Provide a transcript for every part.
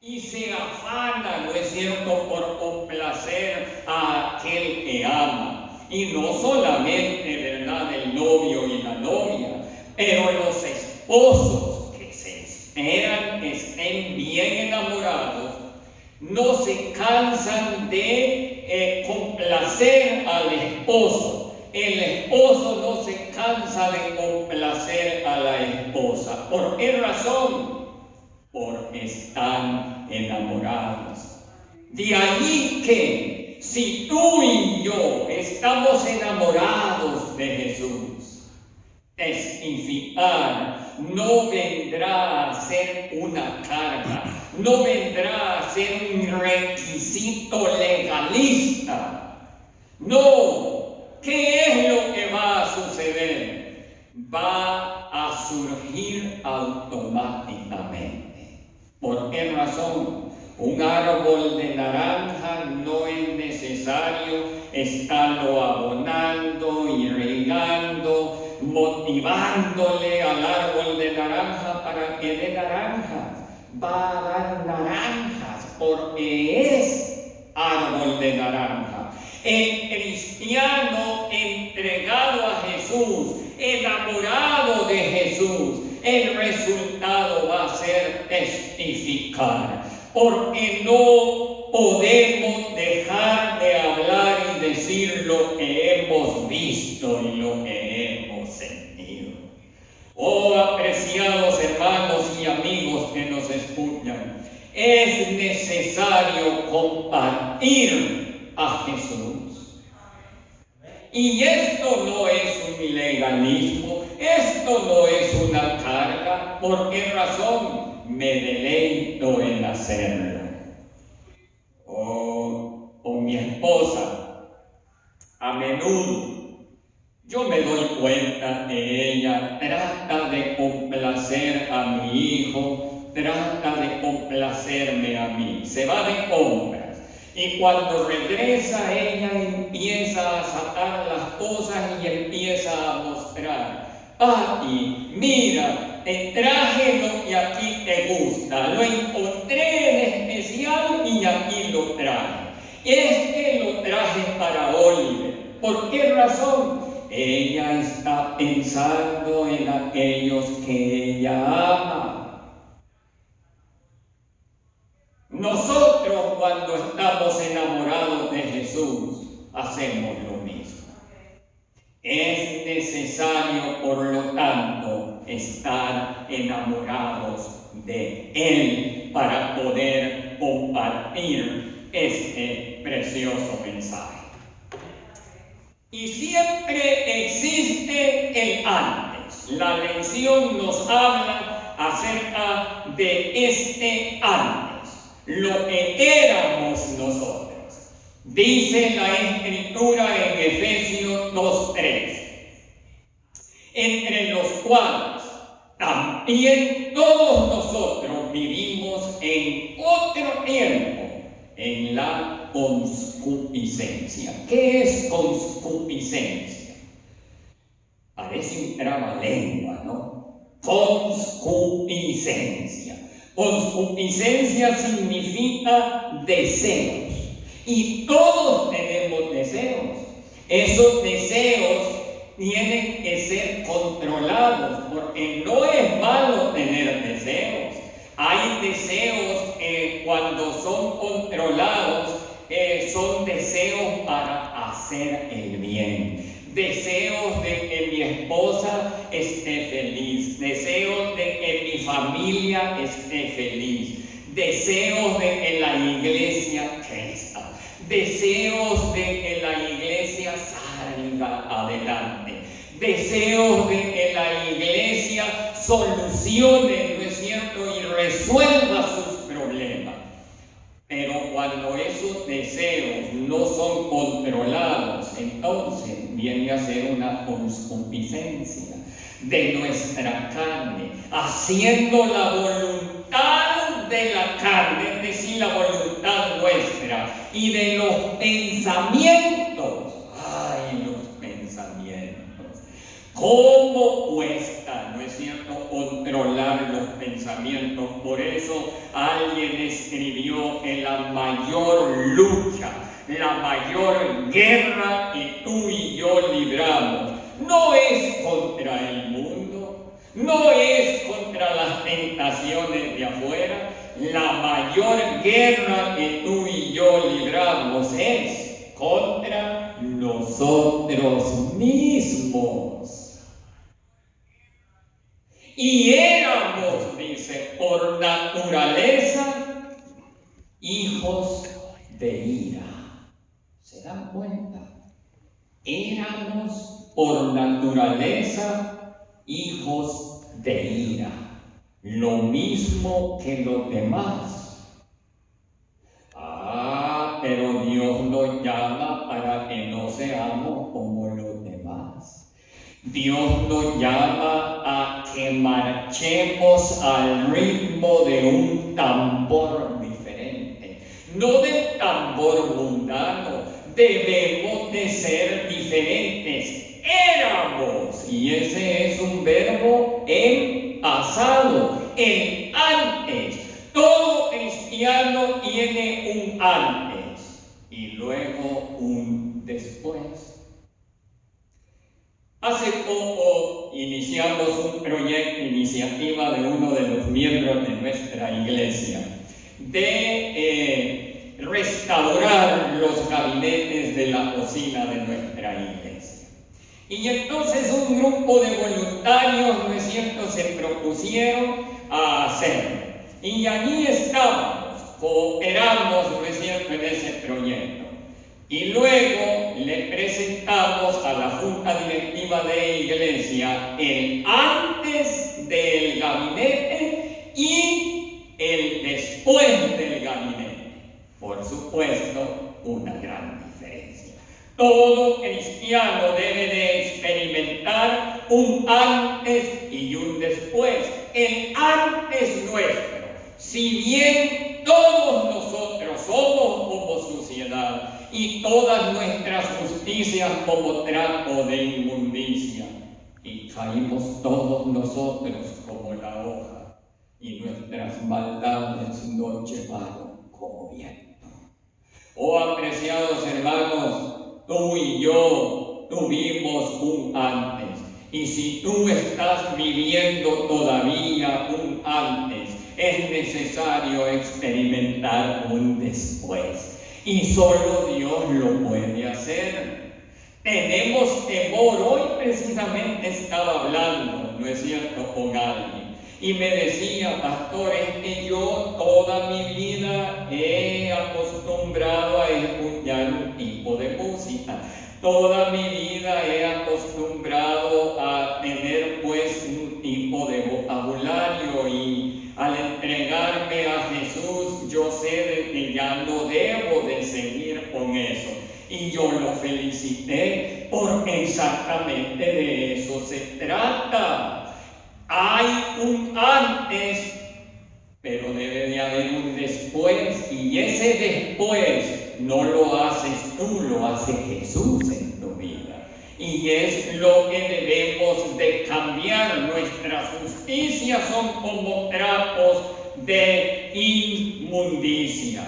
y se afana, ¿no es cierto?, por complacer a aquel que ama. Y no solamente, ¿verdad?, el novio y la novia, pero los esposos que se esperan que estén bien enamorados, no se cansan de complacer al esposo. El esposo no se cansa de complacer a la esposa. ¿Por qué razón? Porque están enamorados. De allí que si tú y yo estamos enamorados de Jesús, testificar no vendrá a ser una carga, no vendrá a ser un requisito legalista. No, ¿qué es lo que va a suceder? Va a surgir automáticamente. ¿Por qué razón? Un árbol de naranja no es necesario estarlo abonando y regando, motivándole al árbol de naranja para que dé naranjas. Va a dar naranjas porque es árbol de naranja. El cristiano entregado a Jesús, enamorado de Jesús, el resultado va a ser testificar, porque no podemos dejar de hablar y decir lo que hemos visto y lo que hemos sentido. Oh, apreciados hermanos y amigos que nos escuchan, es necesario compartir a Jesús. Y esto no es un legalismo, esto no es una carga. ¿Por qué razón? Me deleito en hacerlo. Con mi esposa, a menudo, yo me doy cuenta que ella trata de complacer a mi hijo, trata de complacerme a mí. Se va de compras. Y cuando regresa, ella empieza a sacar las cosas y empieza a mostrar. Papi, mira, te traje lo que aquí te gusta. Lo encontré en especial y aquí lo traje. Este lo traje para Oliver. ¿Por qué razón? Ella está pensando en aquellos que ella ama. Nosotros, cuando estamos enamorados de Jesús, hacemos lo mismo. Es necesario, por lo tanto, estar enamorados de Él para poder compartir este precioso mensaje. Y siempre existe el antes. La lección nos habla acerca de este antes, lo que éramos nosotros. Dice la Escritura en Efesios 2:3, entre los cuales también todos nosotros vivimos en otro tiempo en la concupiscencia. ¿Qué es concupiscencia? Parece un trabalengua, ¿no? Concupiscencia. Concupiscencia significa deseos. Y todos tenemos deseos. Esos deseos tienen que ser controlados, porque no es malo tener deseos. Hay deseos que cuando son controlados son deseos para hacer el bien. Deseos de que mi esposa esté feliz, deseos de que mi familia esté feliz, deseos de que la iglesia crezca, deseos de que la iglesia salga adelante, deseos de que la iglesia solucione, ¿no es cierto?, y resuelva sus problemas. Pero cuando esos deseos no son controlados, entonces viene a ser una concupiscencia de nuestra carne, haciendo la voluntad de la carne, es decir, la voluntad nuestra, y de los pensamientos. ¡Ay, los pensamientos! ¿Cómo cuestan ¿no es cierto?, controlar los pensamientos. Por eso alguien escribió que la mayor lucha, la mayor guerra que tú y yo libramos, no es contra el mundo, no es contra las tentaciones de afuera. La mayor guerra que tú y yo libramos es contra nosotros mismos. Y éramos, dice, por naturaleza, hijos de ira. ¿Se dan cuenta? Éramos por naturaleza hijos de ira, lo mismo que los demás. Pero Dios nos llama para que no seamos como los demás. Dios nos llama a que marchemos al ritmo de un tambor diferente, no del tambor mundano. Debemos de ser diferentes. Éramos, y ese es un verbo en pasado, en antes. Todo cristiano tiene un antes y luego un después. Hace poco iniciamos un proyecto, iniciativa de uno de los miembros de nuestra iglesia, de restaurar los gabinetes de la cocina de nuestra iglesia. Y entonces un grupo de voluntarios, ¿no es cierto?, se propusieron a hacerlo. Y allí estábamos, cooperamos, ¿no es cierto?, en ese proyecto. Y luego le presentamos a la junta directiva de iglesia el antes del gabinete y el después del gabinete. Por supuesto, una gran diferencia. Todo cristiano debe de experimentar un antes y un después. El antes nuestro, si bien todos nosotros somos como suciedad y todas nuestras justicias como trapo de inmundicia, y caímos todos nosotros como la hoja, y nuestras maldades nos llevaron como viento. Oh, apreciados hermanos, tú y yo tuvimos un antes. Y si tú estás viviendo todavía un antes, es necesario experimentar un después. Y solo Dios lo puede hacer. Tenemos temor. Hoy precisamente estaba hablando, ¿no es cierto?, con alguien. Y me decía, pastor, es que yo toda mi vida he acostumbrado a escuchar un tipo de música. Toda mi vida he acostumbrado a tener pues un tipo de vocabulario, y al entregarme a Jesús yo sé de que ya no debo de seguir con eso. Y yo lo felicité porque exactamente de eso se trata. Hay un antes, pero debe de haber un después, y ese después no lo haces tú, lo hace Jesús en tu vida. Y es lo que debemos de cambiar. Nuestras justicias son como trapos de inmundicia.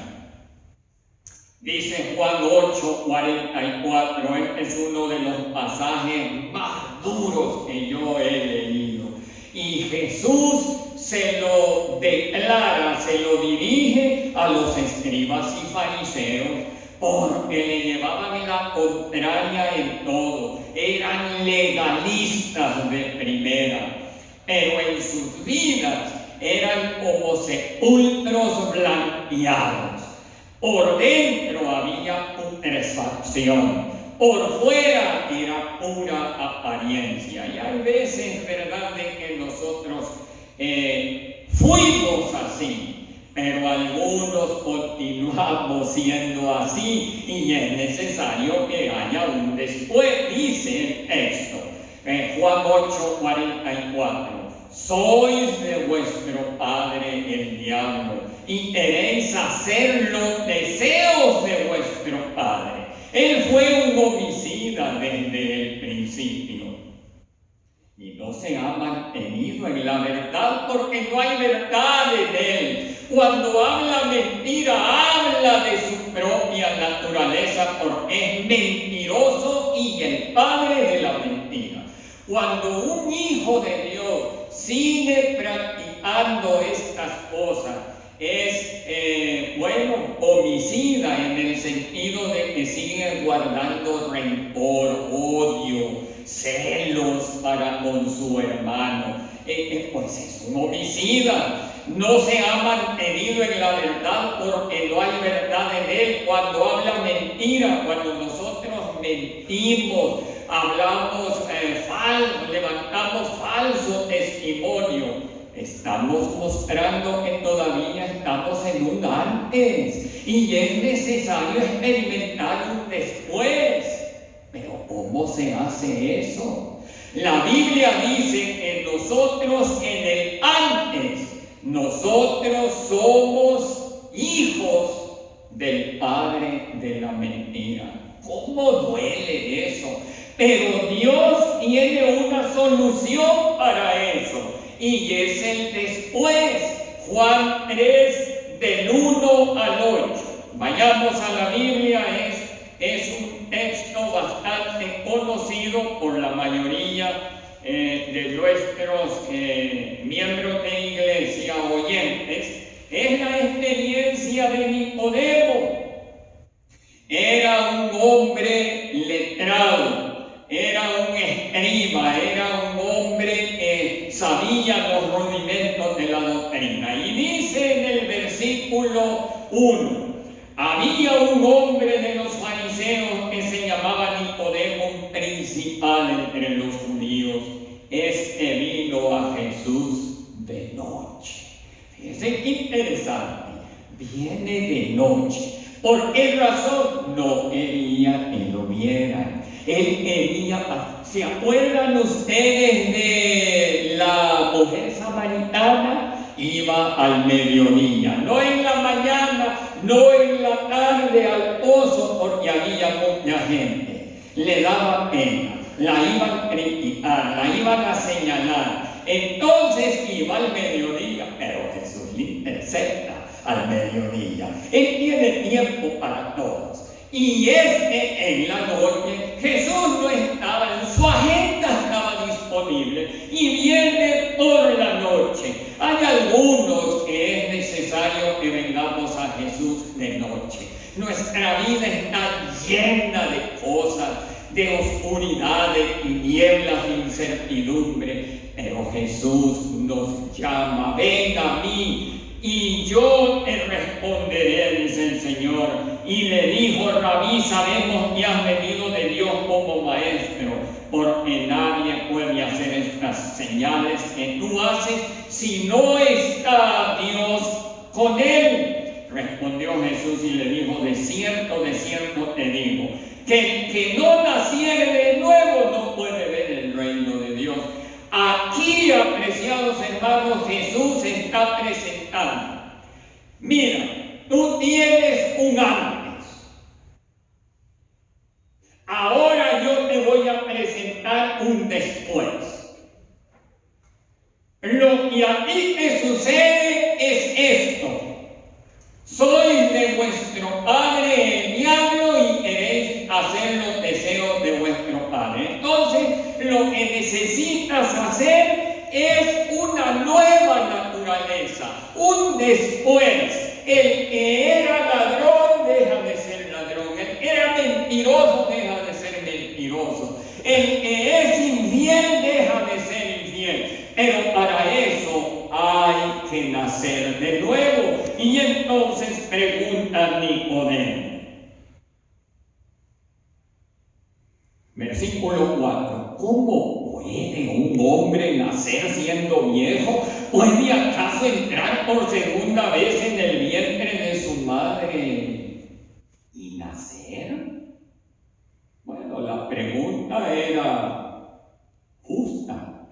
Dice Juan 8:44, este es uno de los pasajes más duros que yo he leído. Y Jesús se lo declara, se lo dirige a los escribas y fariseos, porque le llevaban la contraria en todo. Eran legalistas de primera, pero en sus vidas eran como sepulcros blanqueados. Por dentro había putrefacción, por fuera era pura apariencia. Y hay veces, ¿verdad?, de que nosotros fuimos así, pero algunos continuamos siendo así, y es necesario que haya un después. Dice el texto, Juan 8:44, sois de vuestro padre el diablo, y queréis hacer los deseos de vuestro padre. Él fue un homicida desde el principio y no no se ha mantenido en la verdad porque no hay verdad en él. Cuando habla mentira, habla de su propia naturaleza porque es mentiroso y el padre de la mentira. Cuando un hijo de Dios sigue practicando estas cosas, es, homicida en el sentido de que sigue guardando rencor, odio, celos para con su hermano. Pues es un homicida. No se ha mantenido en la verdad porque no hay verdad en él. Cuando habla mentira, cuando nosotros mentimos, hablamos levantamos falso testimonio, estamos mostrando que todavía estamos en un antes y es necesario experimentar un después. Pero ¿cómo se hace eso? La Biblia dice que nosotros en el antes, nosotros somos hijos del padre de la mentira. ¿Cómo duele eso? Pero Dios tiene una solución para eso y es el después. Juan 3 del 1 al 8. Vayamos a la Biblia, es un texto bastante conocido por la mayoría de nuestros miembros de iglesia oyentes. Es la experiencia de Nicodemo. Era un hombre letrado, era un escriba, era un hombre que sabía los rudimentos de la doctrina. Y dice en el versículo 1, había un hombre de los fariseos que se llamaba Nicodemo, un principal entre los judíos. Este vino a Jesús de noche. Fíjense qué interesante, viene de noche. ¿Por qué razón? No quería que lo vieran. Él quería, ¿se acuerdan ustedes de la mujer samaritana? Iba al mediodía, no en la mañana, no en la tarde al pozo porque había mucha gente. Le daba pena, la iban a criticar, la iban a señalar. Entonces iba al mediodía, pero Jesús le intercepta al mediodía. Él tiene tiempo para todos. Y es que en la noche Jesús no estaba, en su agenda estaba disponible y viene por la noche. Hay algunos que es necesario que vengamos a Jesús de noche. Nuestra vida está llena de cosas, de oscuridad, de tinieblas, de incertidumbre, pero Jesús nos llama: venga a mí y yo te responderé, dice el Señor. Y le dijo: Rabí, sabemos que has venido de Dios como maestro, porque nadie puede hacer estas señales que tú haces si no está Dios con él. Respondió Jesús y le dijo: de cierto te digo, que el que no naciere de nuevo no puede ver el reino de Dios. Aquí, apreciados hermanos, Jesús está presentando: mira, tú tienes un antes. Ahora yo te voy a presentar un después. Lo que a ti te sucede es esto: sois de vuestro padre el diablo y queréis hacer los deseos de vuestro padre. Entonces, lo que necesitas hacer es una nueva naturaleza, un después. El que era ladrón deja de ser ladrón, el que era mentiroso deja de ser mentiroso, el que es infiel deja de ser infiel. Pero para eso hay que nacer de nuevo. Y entonces pregunta Nicodemo. Versículo 4. ¿Cómo puede un hombre nacer siendo viejo? ¿Puede acaso entrar por segunda vez en el vientre de su madre y nacer? Bueno, la pregunta era justa.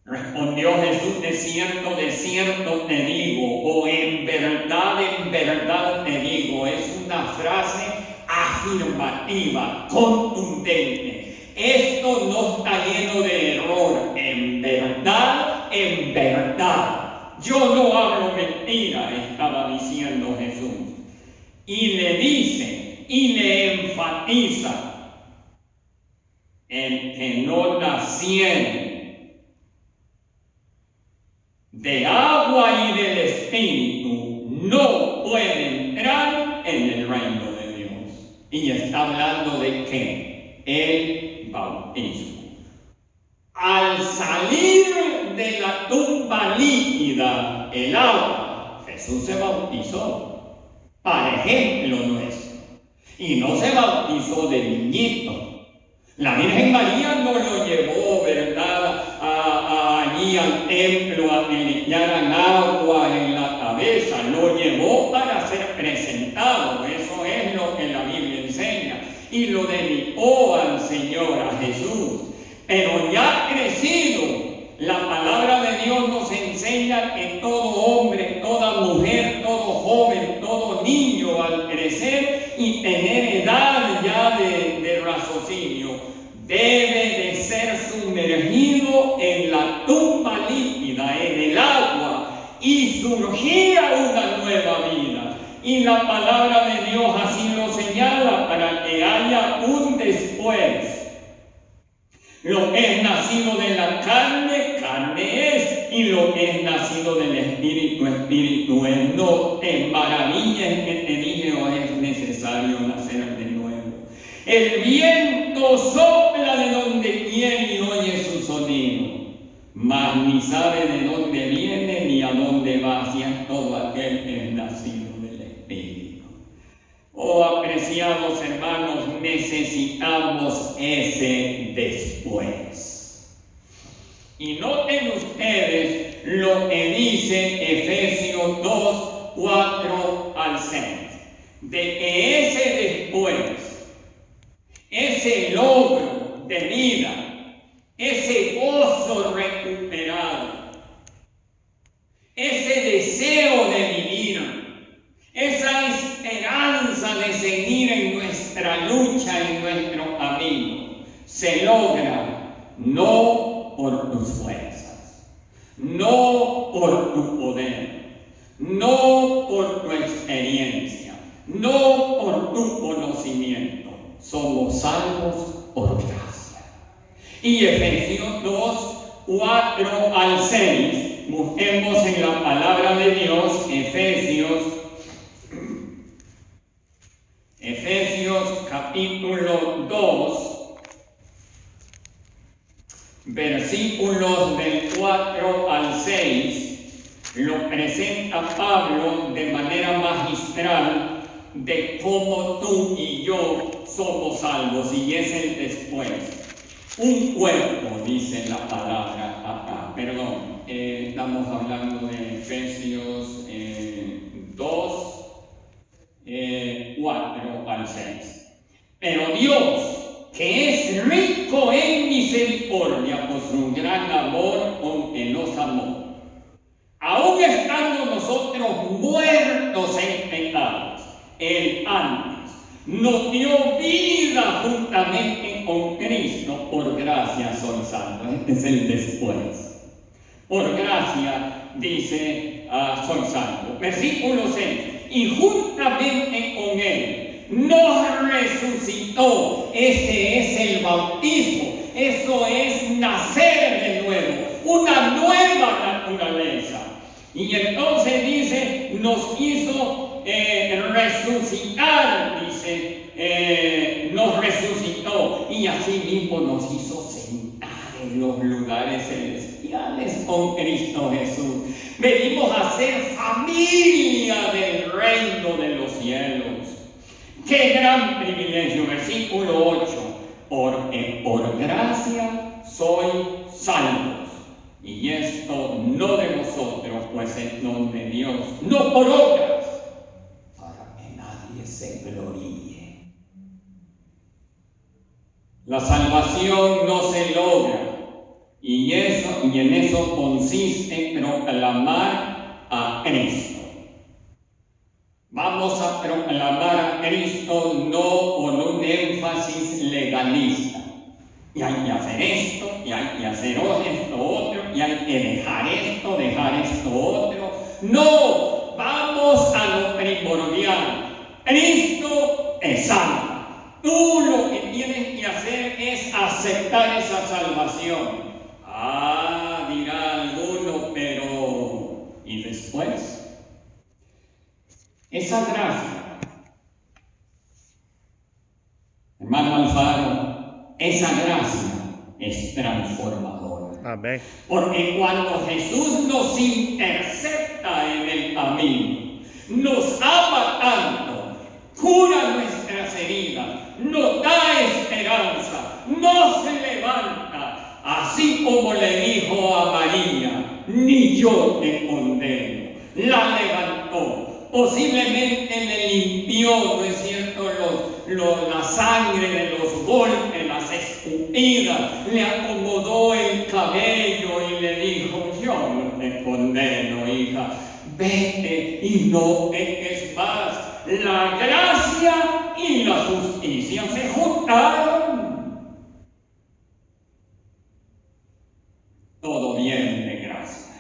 Respondió Jesús: de cierto te digo, o en verdad te digo. Es una frase afirmativa, contundente. Esto no está lleno de error. En verdad, yo no hablo mentira, estaba diciendo Jesús. Y le dice, y le enfatiza en que no nacieron de agua y del Espíritu, no puede entrar en el reino de Dios. Y está hablando de ¿qué? El bautismo. Al salir de la tumba líquida, el agua, Jesús se bautizó, para ejemplo nuestro. Y no se bautizó de niñito. La Virgen María no lo llevó, ¿verdad?, allí al templo a que le echaran agua en la cabeza. Lo llevó para ser presentado. Eso es lo que la Biblia enseña. Y lo dedicó al Señor, a Jesús. Pero ya crecido, la palabra de Dios nos enseña que todo hombre, toda mujer, todo joven, todo niño, al crecer y tener edad ya de raciocinio, debe de ser sumergido en la tumba líquida, en el agua, y surgía una nueva vida. Y la palabra de Dios así lo señala, para que haya un después. Lo que es nacido de la carne, carne es, y lo que es nacido del Espíritu, Espíritu es. No te maravilles que te dije, o es necesario nacer de nuevo. El viento sopla de donde quiere y oye su sonido, mas ni sabe de dónde viene ni a dónde va, si es todo aquel que es nacido del Espíritu. Oh, apreciados hermanos, necesitamos ese después. Y noten ustedes lo que dice Efesios 2, 4 al 6, de que ese después, ese logro de vida, ese gozo recuperado, ese deseo de vivir, esa esperanza de seguir en nuestra lucha, en nuestro camino, se logra no por tus fuerzas, no por tu poder, no por tu experiencia, no por tu conocimiento. Somos salvos por gracia. Y Efesios 2, 4 al 6, busquemos en la palabra de Dios, Efesios capítulo 2, versículos del 4 al 6, lo presenta Pablo de manera magistral de cómo tú y yo somos salvos, y es el después. Un cuerpo, dice la palabra acá, perdón, estamos hablando de Efesios 2, 4 al 6. Pero Dios, que es rico en misericordia, por su gran amor con que nos amó, aun estando nosotros muertos en pecados, Él antes nos dio vida juntamente con Cristo. Por gracia soy salvo. Este es el después. Por gracia, dice, soy salvo. Versículo 6. Y juntamente con Él nos resucitó. Ese es el bautismo. Eso es nacer de nuevo. Una nueva naturaleza. Y entonces dice, nos hizo resucitar, dice, nos resucitó, y así mismo nos hizo sentar en los lugares celestiales con Cristo Jesús. Venimos a ser familia del reino de los cielos. ¡Qué gran privilegio! Versículo 8. Porque por gracia soy salvos. Y esto no de vosotros, pues es don de Dios, no por obras, para que nadie se gloríe. La salvación no se logra, y en eso consiste proclamar a Cristo. Vamos a proclamar a Cristo no con un énfasis legalista, y hay que hacer esto, y hay que hacer esto otro, y hay que dejar esto otro. No, vamos a lo primordial. Cristo te salva. Tú lo que tienes que hacer es aceptar esa salvación. Ah, dirá alguno, pero ¿y después? Esa gracia, hermano Alfaro, esa gracia es transformadora. Amén. Porque cuando Jesús nos intercepta en el camino, nos ama tanto, cura nuestras heridas, nos da esperanza, nos levanta, así como le dijo a María, ni yo te condeno. La levantó. Posiblemente le limpió, ¿no es cierto?, la sangre de los golpes, las escupidas, le acomodó el cabello y le dijo, yo no te condeno, hija, vete y no peques más. La gracia y la justicia se juntaron. Todo viene de gracia.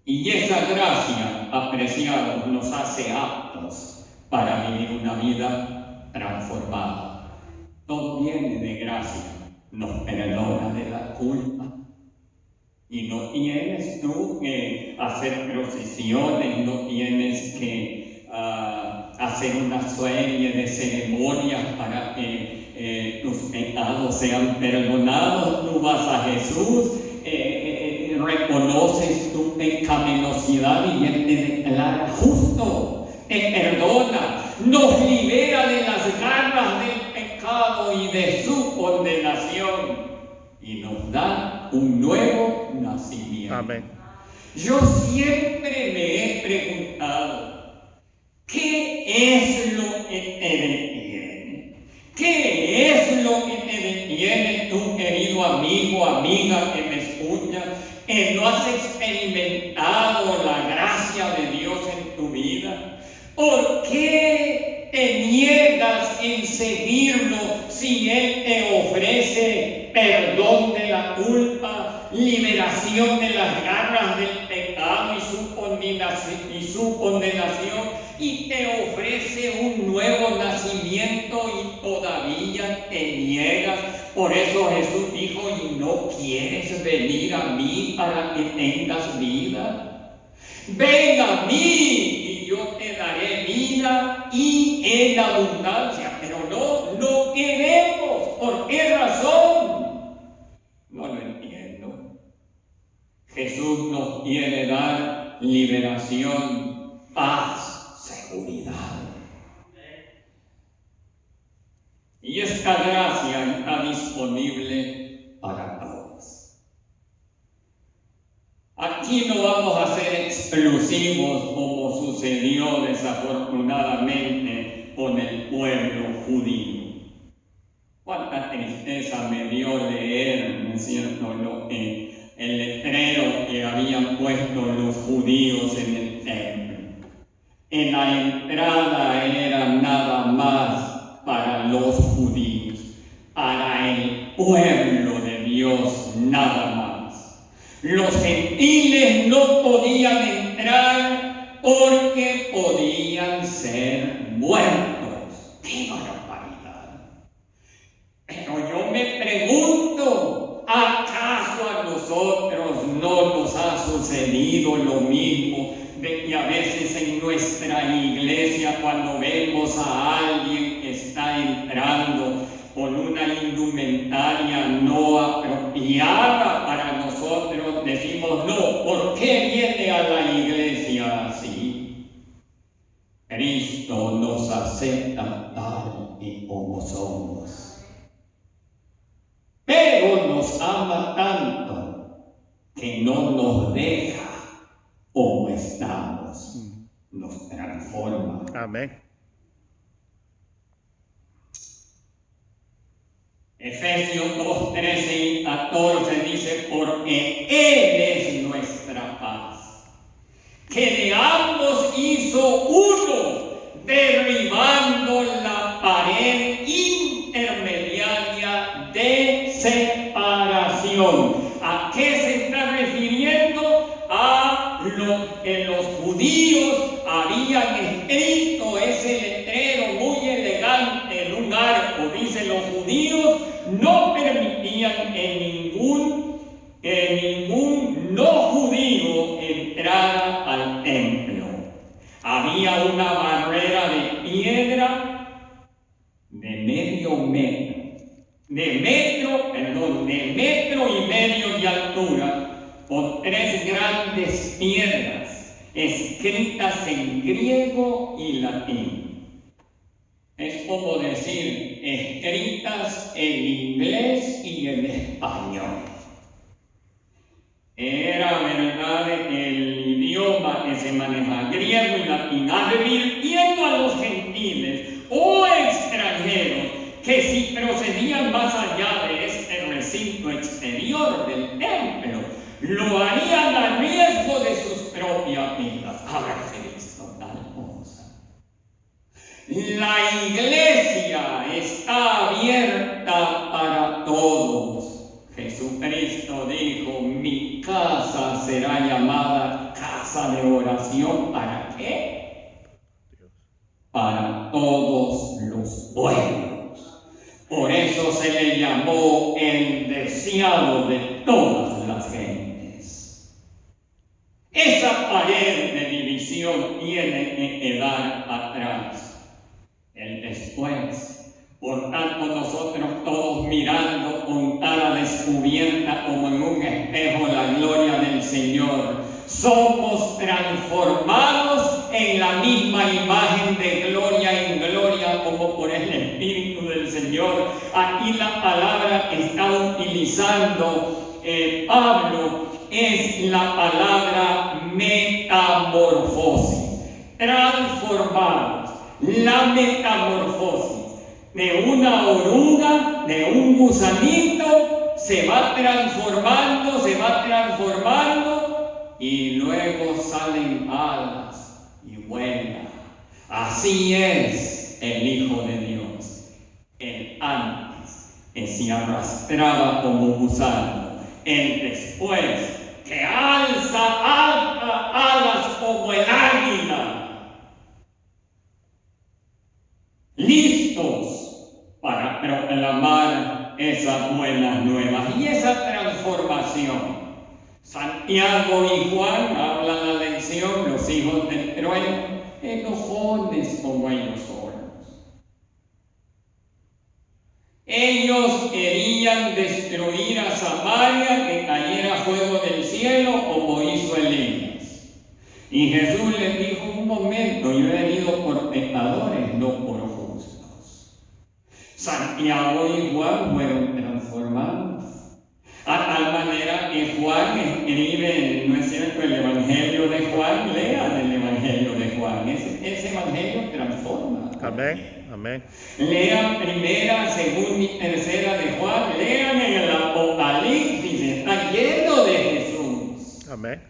Y esa gracia, apreciados, nos hace aptos para vivir una vida transformada. Todo viene de gracia, nos perdona de la culpa. Y no tienes tú que hacer procesiones, no tienes que hacer una serie de ceremonias para que tus pecados sean perdonados. Tú vas a Jesús, reconoces tu pecaminosidad y Él te declara justo, te perdona, nos libera de las garras del pecado y de su condenación y nos da un nuevo nacimiento. Amén. Yo siempre me he preguntado, ¿qué es lo que te detiene? ¿Qué es lo que te detiene, tu querido amigo, amiga que me escuchas? ¿Que no has experimentado la gracia de Dios en tu vida? ¿Por qué te niegas en seguirlo si Él te ofrece perdón de la culpa, liberación de las garras del pecado y su condenación, y te ofrece un nuevo nacimiento y todavía te niegas? Por eso Jesús dijo, ¿y no quieres venir a mí para que tengas vida? Ven a mí y yo te daré vida y en abundancia. Pero no queremos. ¿Por qué razón? No lo entiendo. Jesús nos quiere dar liberación, paz, seguridad. Y esta gracia está disponible para todos. Aquí no vamos a ser exclusivos como sucedió desafortunadamente con el pueblo judío. Cuánta tristeza me dio leer, ¿no es cierto?, el letrero que habían puesto los judíos en el templo. En la entrada era nada más para los judíos, para el pueblo de Dios nada más. Los gentiles no podían entrar porque podían ser muertos. ¡Qué barbaridad! Pero yo me pregunto, ¿acaso a nosotros no nos ha sucedido lo mismo? De que a veces en nuestra iglesia, cuando vemos a alguien que está entrando con una indumentaria no apropiada para nosotros, decimos, no, ¿por qué viene a la iglesia así? Cristo nos acepta tal y como somos, pero nos ama tanto que no nos deja como estamos, nos transforma. Amén. Efesios 2, 13 y 14 dice, porque Él es nuestra paz, que de ambos hizo uno, derribando la pared intermediaria de separación. había una barrera de piedra de medio metro, de metro y medio de altura, con 3 grandes piedras escritas en griego y latín. Es como decir, escritas en inglés y en español. Era verdad el idioma que se maneja, griego y latín, advirtiendo a los gentiles o extranjeros que si procedían más allá de este recinto exterior del templo, lo harían a riesgo de sus propias vidas. Hágase visto tal cosa. La iglesia está abierta para todos. Jesucristo dijo, mi casa será llamada casa de oración. ¿Para qué? Para todos los pueblos. Por eso se le llamó el deseado de todas las gentes. Esa pared de división tiene que quedar atrás. El después. Por tanto, nosotros todos mirando con cara descubierta como en un espejo la gloria del Señor, somos transformados en la misma imagen de gloria en gloria como por el Espíritu del Señor. Aquí la palabra que está utilizando Pablo es la palabra metamorfosis. Transformados, la metamorfosis. De una oruga, de un gusanito, se va transformando y luego salen alas y vuela. Así es el Hijo de Dios. El antes que se arrastraba como gusano, el después que alza alas como el águila. Listos para proclamar esas buenas nuevas y esa transformación. Santiago y Juan hablan la lección, los hijos del trueno, enojones como ellos solos. Ellos querían destruir a Samaria, que cayera fuego del cielo como hizo Elías. Y Jesús les dijo, un momento, yo he venido por pecadores, no por justos. Santiago y Juan fueron transformados. A tal manera que Juan escribe, ¿no es cierto?, el Evangelio de Juan. Lean el Evangelio de Juan. Ese Evangelio transforma. Amén, amén. Lean primera, segunda y tercera de Juan. Lean en el Apocalipsis. Está lleno de Jesús. Amén.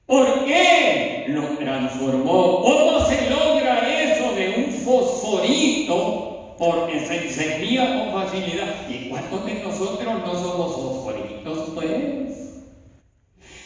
¿Por qué lo transformó? ¿Cómo se logra eso de un fosforito? Porque se encendía con facilidad. ¿Y cuántos de nosotros no somos fosforitos, pues?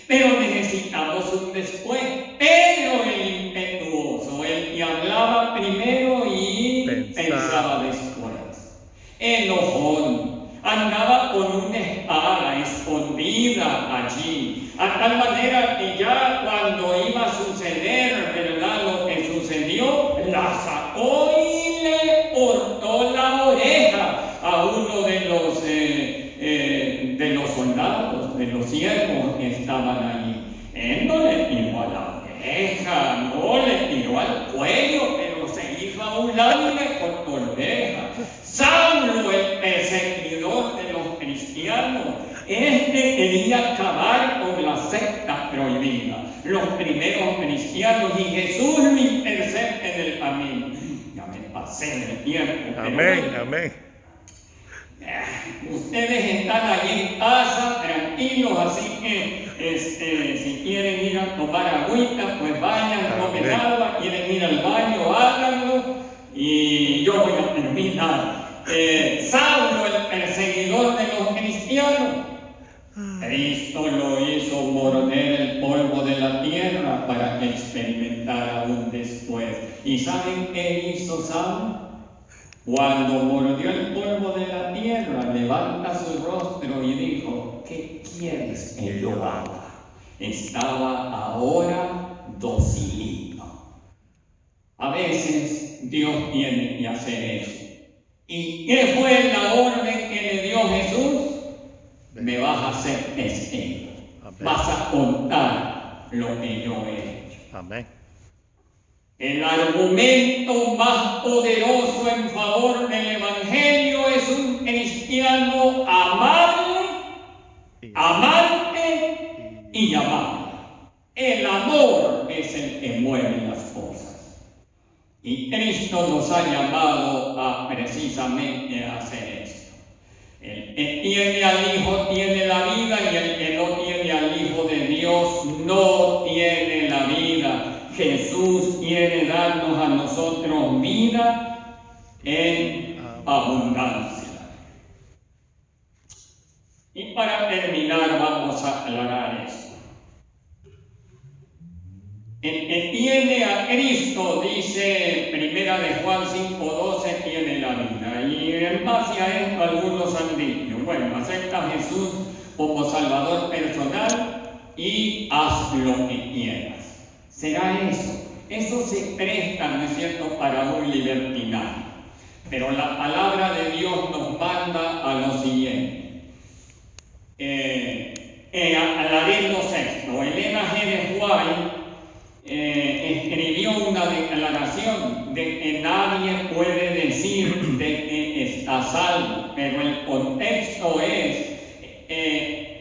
Pero necesitamos un después. Pedro el impetuoso, el que hablaba primero y pensaba después. Enojón. Andaba con una espada escondida allí, a tal manera que ya cuando iba a suceder, ¿verdad?, lo que sucedió, la sacó y le cortó la oreja a uno de los soldados, de los siervos que estaban allí. Él no le tiró a la oreja, no le tiró al cuello, pero se hizo a un lado y le cortó la oreja. Saulo, el perseguidor de los cristianos, quería acabar con la secta prohibida, los primeros cristianos, y Jesús lo intercepta en el camino. Ya me pasé del tiempo. Amén, amén. Ustedes están allí en casa, tranquilos, así que si quieren ir a tomar agüita, pues vayan, tomen agua, quieren ir al baño, háganlo, y yo voy a terminar. Saulo, el perseguidor de los cristianos, Cristo lo hizo morder el polvo de la tierra para que experimentara un después. ¿Y saben qué hizo Saulo? Cuando mordió el polvo de la tierra, levanta su rostro y dijo, ¿qué quieres que yo haga? Estaba ahora docilito. a veces Dios tiene que hacer eso. ¿Y qué fue la orden que le dio Jesús? Me vas a hacer testigo. Vas a contar lo que yo he hecho. Amén. El argumento más poderoso en favor del Evangelio es un cristiano amable, amante y amable. El amor es el que mueve las cosas. Y Cristo nos ha llamado a precisamente hacer esto. El que tiene al Hijo tiene la vida, y el que no tiene al Hijo de Dios no tiene la vida. Jesús quiere darnos a nosotros vida en abundancia. Y para terminar vamos a aclarar esto. El que tiene a Cristo, dice 1 de Juan 5:12, tiene la vida. Y en base a esto algunos han dicho, bueno, acepta a Jesús como Salvador personal y haz lo que quieras. ¿Será eso? Eso se presta, ¿no es cierto?, para un libertinaje. Pero la palabra de Dios nos manda a lo siguiente. Hablaremos esto. Elena G. de White escribió una declaración de que nadie puede decir de que está salvo, pero el contexto es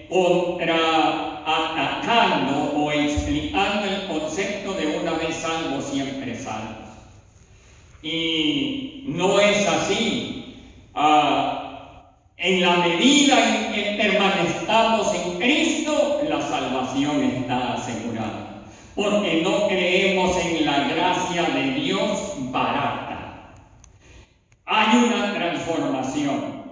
contraatacando o explicando el concepto de una vez salvo, siempre salvo. Y no es así. En la medida en que permanezcamos en Cristo, la salvación está asegurada. Porque no creemos en la gracia de Dios barata. Hay una transformación.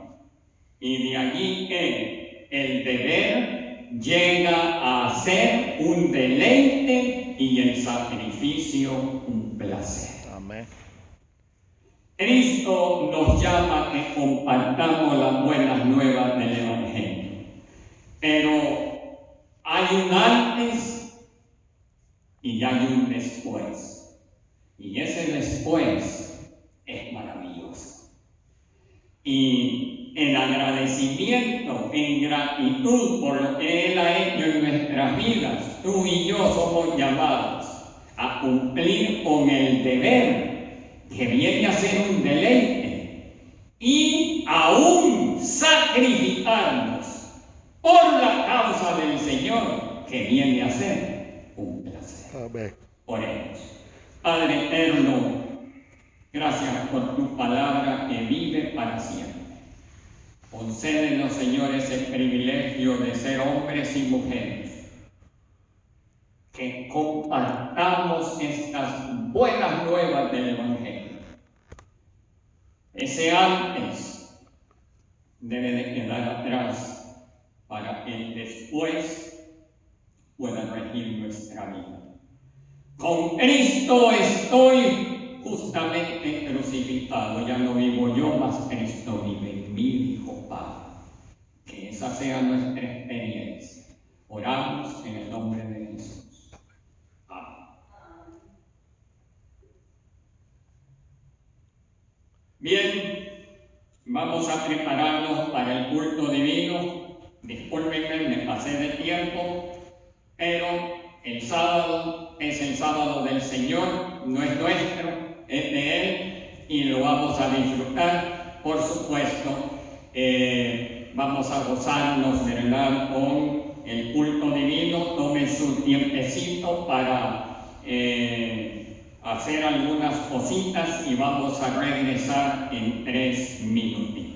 Y de allí que el deber llega a ser un deleite y el sacrificio un placer. Amén. Cristo nos llama a que compartamos las buenas nuevas del Evangelio. Pero hay un antes y hay un después. Y ese después es maravilloso. Y en agradecimiento, en gratitud por lo que Él ha hecho en nuestras vidas, tú y yo somos llamados a cumplir con el deber que viene a ser un deleite y aún sacrificarnos por la causa del Señor, que viene a ser un placer. Amén. Oremos. Padre eterno, gracias por tu palabra que vive para siempre. Concédenos, Señor, ese privilegio de ser hombres y mujeres que compartamos estas buenas nuevas del Evangelio. Ese antes debe de quedar atrás para que el después pueda regir nuestra vida. Con Cristo estoy justamente crucificado, ya no vivo yo, mas Cristo vive en mí, dijo Pablo. Que esa sea nuestra experiencia. Oramos en el nombre de Jesús. Bien, vamos a prepararnos para el culto divino. Discúlpenme, me pasé de tiempo, pero el sábado es el sábado del Señor, no es nuestro, es de Él, y lo vamos a disfrutar, por supuesto. Vamos a gozarnos, ¿verdad?, con el culto divino. Tome su tiempecito para hacer algunas cositas y vamos a regresar en 3 minutitos.